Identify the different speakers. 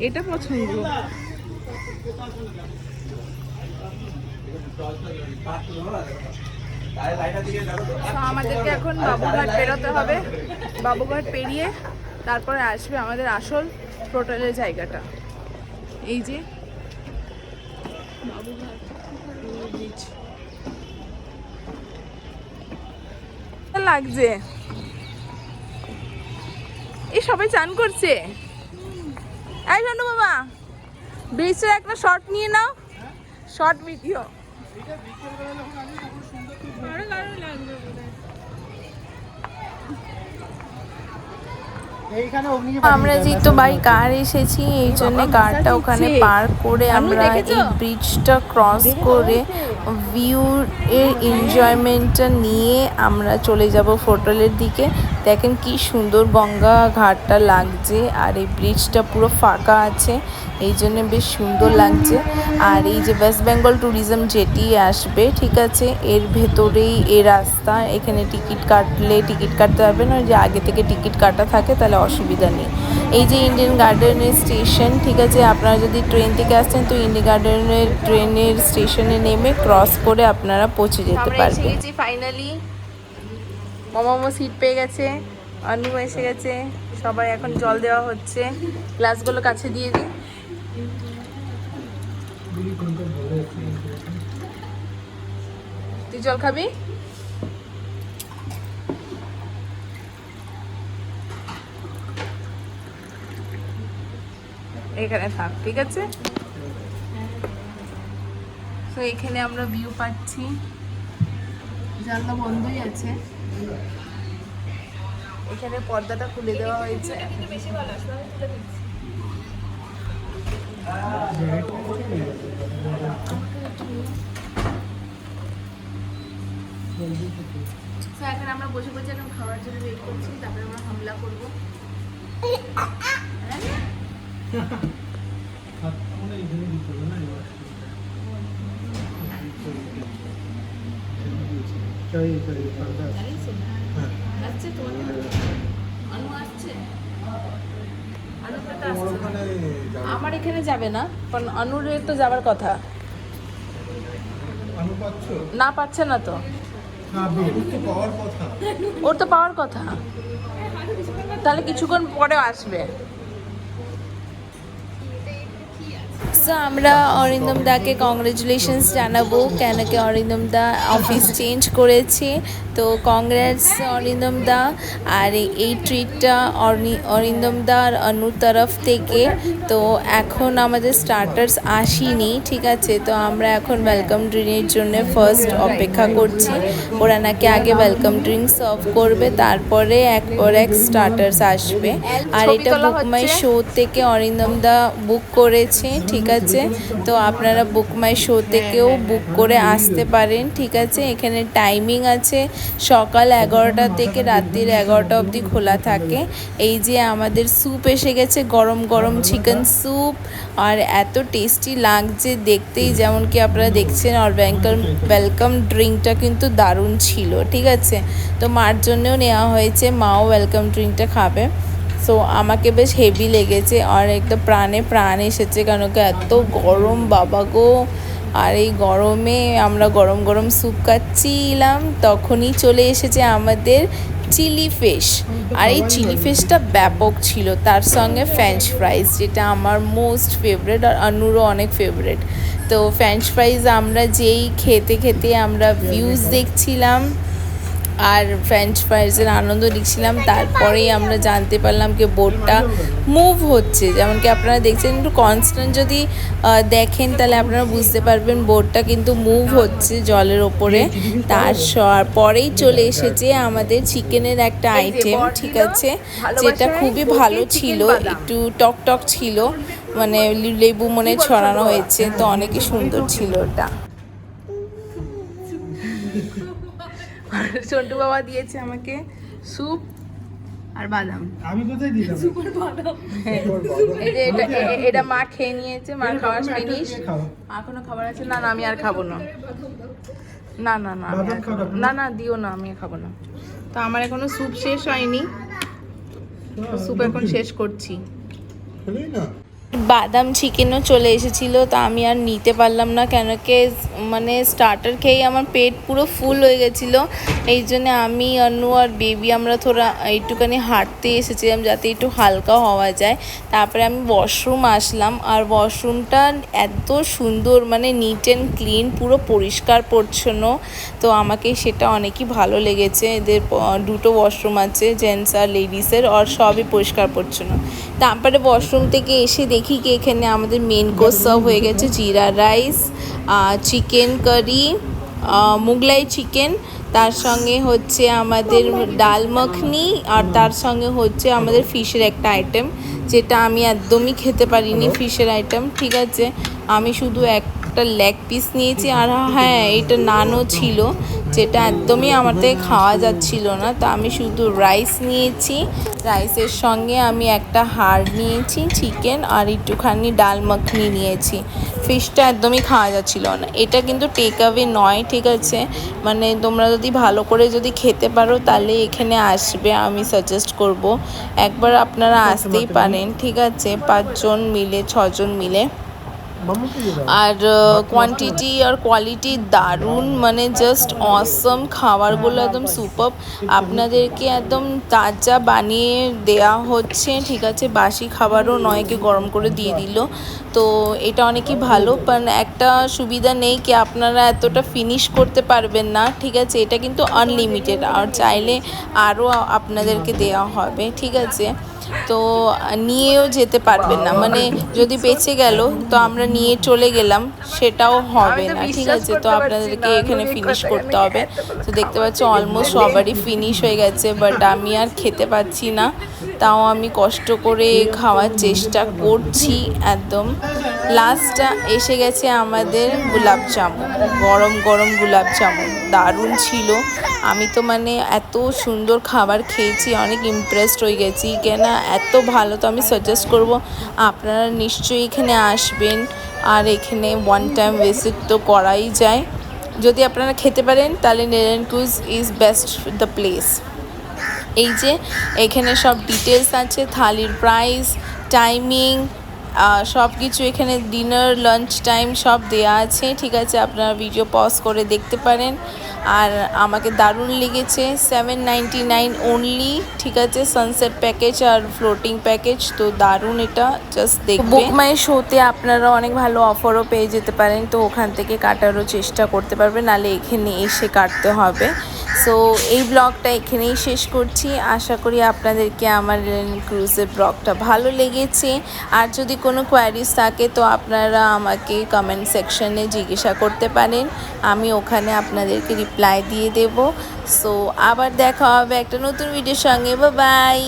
Speaker 1: এটা পছন্দ। আমাদেরকে এখন বাবুঘাট পেরোতে হবে। বাবুঘাট পেরিয়ে তারপরে আসবে আমাদের আসল হোটেলের জায়গাটা। এই যে বাবুঘাট বিচ লাগছে। এই সবাই চান করছে। এই শোনো বাবা, ব্রিজের একটা শর্ট নিয়ে নাও, শর্ট ভিডিও। আমরা যেহেতু বাই কার এসেছি, এই জন্য কারটা ওখানে পার্ক করে আমরা এই ব্রিজটা ক্রস করে ভিউ এর এনজয়মেন্টটা নিয়ে আমরা চলে যাব হোটেলের দিকে। দেখেন কি সুন্দর গঙ্গা ঘাটটা লাগছে, আর এই ব্রিজটা পুরো ফাঁকা আছে, এই জন্য বেশ সুন্দর লাগছে। আর এই যে ওয়েস্ট বেঙ্গল ট্যুরিজম যেটি আসবে, ঠিক আছে, এর ভেতরেই এই রাস্তা। এখানে টিকিট কাটলে টিকিট কাটতে হবে না, যে আগে থেকে টিকিট কাটা থাকে তাহলে অসুবিধা নেই। এই যে ইন্ডিয়ান গার্ডেনের স্টেশন, ঠিক আছে, আপনারা যদি ট্রেন থেকে আসছেন তো ইন্ডিয়ান গার্ডেনের ট্রেনের স্টেশনে নেমে ক্রস করে আপনারা পৌঁছে যেতে পারবেন। ফাইনালি মামা সিট পেয়ে গেছে, অনু এসে গেছে, সবাই এখন জল দেওয়া হচ্ছে। গ্লাসগুলো কাছে দিয়ে দিই। তুই জল খাবি? এখানে থাক, ঠিক আছে। তো এখানে আমরা ভিউ পাচ্ছি, জানলা বন্ধই আছে। এখানে পর্দাটা খুলে দেওয়া হয়েছে। এখন আমরা বসে বসে এখন খাওয়ার জন্য ওয়েট করছি, তারপরে আমরা হামলা করবো। আমার এখানে যাবে না, কারণ অনুরের তো যাবার কথা। না পাচ্ছে না তো, ওর তো পাওয়ার কথা, তাহলে কিছুক্ষণ পরে আসবে। সো আমরা অরিন্দম দাকে কংগ্রেচুলেশনস জানাবো, কেন কি অরিন্দম দা অফিস চেঞ্জ করেছে। তো কংগ্রেটস অরিন্দম দা। আর এই ট্রিটটা অরিন্দম দা আর অনুর তরফ থেকে। তো এখন আমাদের স্টার্টার্স আসেনি, ঠিক আছে, তো আমরা এখন ওয়েলকাম ড্রিঙ্কের জন্য ফার্স্ট অপেক্ষা করছি। ওরা নাকি আগে ওয়েলকাম ড্রিঙ্ক সার্ভ করবে, তারপরে এক পর এক স্টার্টার্স আসবে। আর এটা বুক মাই শো থেকে অরিন্দম দা বুক করেছে, ঠিক আছে, তো আপনারা বুক মাই শো থেকেও বুক করে আসতে পারেন, ঠিক আছে। এখানে টাইমিং আছে সকাল 11টা থেকে রাত্রির 11টা অবধি খোলা থাকে। এই যে আমাদের স্যুপ এসে গেছে, গরম গরম চিকেন স্যুপ, আর এত টেস্টি লাগছে দেখতেই, যেমন কি আপনারা দেখছেন। আর ওয়েলকাম ড্রিঙ্কটা কিন্তু দারুণ ছিল, ঠিক আছে। তো মার জন্যও নেওয়া হয়েছে, মাও ওয়েলকাম ড্রিঙ্কটা খাবে। সো আমাকে বেশ হেভি লেগেছে, আর একটা প্রাণে প্রাণ এসেছে, কেন কি এত গরম বাবা গো। আর এই গরমে আমরা গরম গরম স্যুপ খাচ্ছিলাম, তখনই চলে এসেছে আমাদের চিলি ফিশ। আর এই চিলি ফিশটা ব্যাপক ছিল, তার সঙ্গে ফ্রেঞ্চ ফ্রাইজ, যেটা আমার মোস্ট ফেভারেট, আর অনুরও অনেক ফেভারেট। তো ফ্রেঞ্চ ফ্রাইজ আমরা যেই খেতে খেতে আমরা ভিউজ দেখছিলাম আর ফ্রেঞ্চ ফ্রাইজের আনন্দ নিচ্ছিলাম, তারপরেই আমরা জানতে পারলাম কি বোটটা মুভ হচ্ছে। যেমন কি আপনারা দেখছেন, একটু কনস্ট্যান্ট যদি দেখেন তাহলে আপনারা বুঝতে পারবেন বোটটা কিন্তু মুভ হচ্ছে জলের ওপরে। তারপরেই চলে এসেছে আমাদের চিকেনের একটা আইটেম, ঠিক আছে, যেটা খুবই ভালো ছিল, একটু টক টক ছিল, মানে লেবু মনে ছড়ানো হয়েছে, তো অনেকই সুন্দর ছিল ওটা। সন্টু বাবা দিয়েছে আমাকে স্যুপ আর বাদাম।
Speaker 2: আমি কোথায় দিলাম?
Speaker 1: সুপার বাদাম। এই যে এটা মা খেয়ে নিয়েছে, মার খাওয়া ফিনিশ। এখনো খাবার আছে? না না, আমি আর খাবো না। না না না না না, দিও না, আমি খাবো না। তো আমার এখনো স্যুপ শেষ হয়নি, স্যুপ এখন শেষ করছি। বাদাম চিকেনও চলে এসেছিলো, তা আমি আর নিতে পারলাম না, কেন কি মানে স্টার্টার খেয়েই আমার পেট পুরো ফুল হয়ে গেছিলো। এই জন্য আমি অনু আর বেবি আমরা থোড়া একটুখানি হাঁটতে এসেছিলাম যাতে একটু হালকা হওয়া যায়। তারপরে আমি ওয়াশরুম আসলাম, আর ওয়াশরুমটা এত সুন্দর, মানে নিট অ্যান্ড ক্লিন, পুরো পরিষ্কার পরিচ্ছন্ন। তো আমাকে সেটা অনেকই ভালো লেগেছে। এদের দুটো ওয়াশরুম আছে, জেন্টস আর লেডিসের, আর সবই পরিষ্কার পরিচ্ছন্ন। তারপরে ওয়াশরুম থেকে এসে দেখি কি এখানে আমাদের মেন কোর্স সার্ভ হয়ে গেছে, jeera rice, chicken curry, Mughlai chicken, তার সঙ্গে হচ্ছে আমাদের ডাল মাখনি, আর তার সঙ্গে হচ্ছে আমাদের ফিশের একটা আইটেম, যেটা আমি একদমই খেতে পারিনি ফিশের আইটেম। ঠিক আছে, আমি শুধু একটা লেগ পিস নিয়েছি, আর হ্যাঁ এটা নানও ছিল, যেটা একদমই আমার থেকে খাওয়া যাচ্ছিল না। তো আমি শুধু রাইস নিয়েছি, রাইসের সঙ্গে আমি একটা হাড় নিয়েছি চিকেন, আর একটুখানি ডাল মাখনি নিয়েছি। ফিশটা একদমই খাওয়া যাচ্ছিল না। এটা কিন্তু টেক অ্যাওয়ে নয়, ঠিক আছে, মানে তোমরা যদি ভালো করে যদি খেতে পারো তাহলে এখানে আসবে, আমি সাজেস্ট করব। একবার আপনারা আসতেই পারেন, ঠিক আছে, 5 জন মিলে 6 জন মিলে। আর কোয়ান্টিটি আর কোয়ালিটি দারুণ, মানে জাস্ট অসম। খাবারগুলো একদম সুপার, আপনাদেরকে একদম তাজা বানিয়ে দেয়া হচ্ছে, ঠিক আছে, বাসি খাবারও নয় কি গরম করে দিয়ে দিল। তো এটা অনেকই ভালো, কারণ একটা সুবিধা নেই কি আপনারা এতটা ফিনিশ করতে পারবেন না, ঠিক আছে, এটা কিন্তু আনলিমিটেড, আর চাইলে আরও আপনাদেরকে দেওয়া হবে, ঠিক আছে। তো নিয়েও যেতে পারবেন না, মানে যদি বেঁচে গেল তো আমরা নিয়ে চলে গেলাম, সেটাও হবে না, ঠিক আছে। তো আপনাদেরকে এখানে ফিনিশ করতে হবে। তো দেখতে পাচ্ছি অলমোস্ট সবারই ফিনিশ হয়ে গেছে, বাট আমি আর খেতে পাচ্ছি না, তাও আমি কষ্ট করে খাওয়ার চেষ্টা করছি একদম। লাস্টটা এসে গেছে আমাদের গোলাপ জামুন, গরম গরম গোলাপ জামুন, দারুণ ছিল। আমি তো মানে এত সুন্দর খাবার খেয়েছি, অনেক ইমপ্রেসড হয়ে গেছি, কেন এত ভালো। তো আমি সাজেস্ট করব আপনারা নিশ্চয়ই এখানে আসবেন, আর এখানে ওয়ান টাইম ভিজিট তো করাই যায়। যদি আপনারা খেতে পারেন তাহলে নেরেন cruise is best the place. এই যে এখানে সব ডিটেলস আছে, থালির প্রাইস, টাইমিং, সব কিছু এখানে, ডিনার লাঞ্চ টাইম সব দেয়া আছে, ঠিক আছে, আপনারা ভিডিও পজ করে দেখতে পারেন। আর আমাকে দারুণ লেগেছে, 799 অনলি, ঠিক আছে, সানসেট প্যাকেজ আর ফ্লোটিং প্যাকেজ, তো দারুণ, এটা জাস্ট দেখবে। বুক মাই শোতে আপনারা অনেক ভালো অফারও পেয়ে যেতে পারেন, তো ওখান থেকে কাটারও চেষ্টা করতে পারবেন, নাহলে এখানে এসে কাটতে হবে। সো এই ব্লগটা এখানেই শেষ করছি। আশা করি আপনাদেরকে আমার ক্রুজের ব্লগটা ভালো লেগেছে। আর যদি কোনো কোয়ারিজ থাকে তো আপনারা আমাকে কমেন্ট সেকশনে জিজ্ঞাসা করতে পারেন, আমি ওখানে আপনাদেরকে রিপ্লাই দিয়ে দেব। সো আবার দেখা হবে একটা নতুন ভিডিওর সঙ্গে। Bye bye.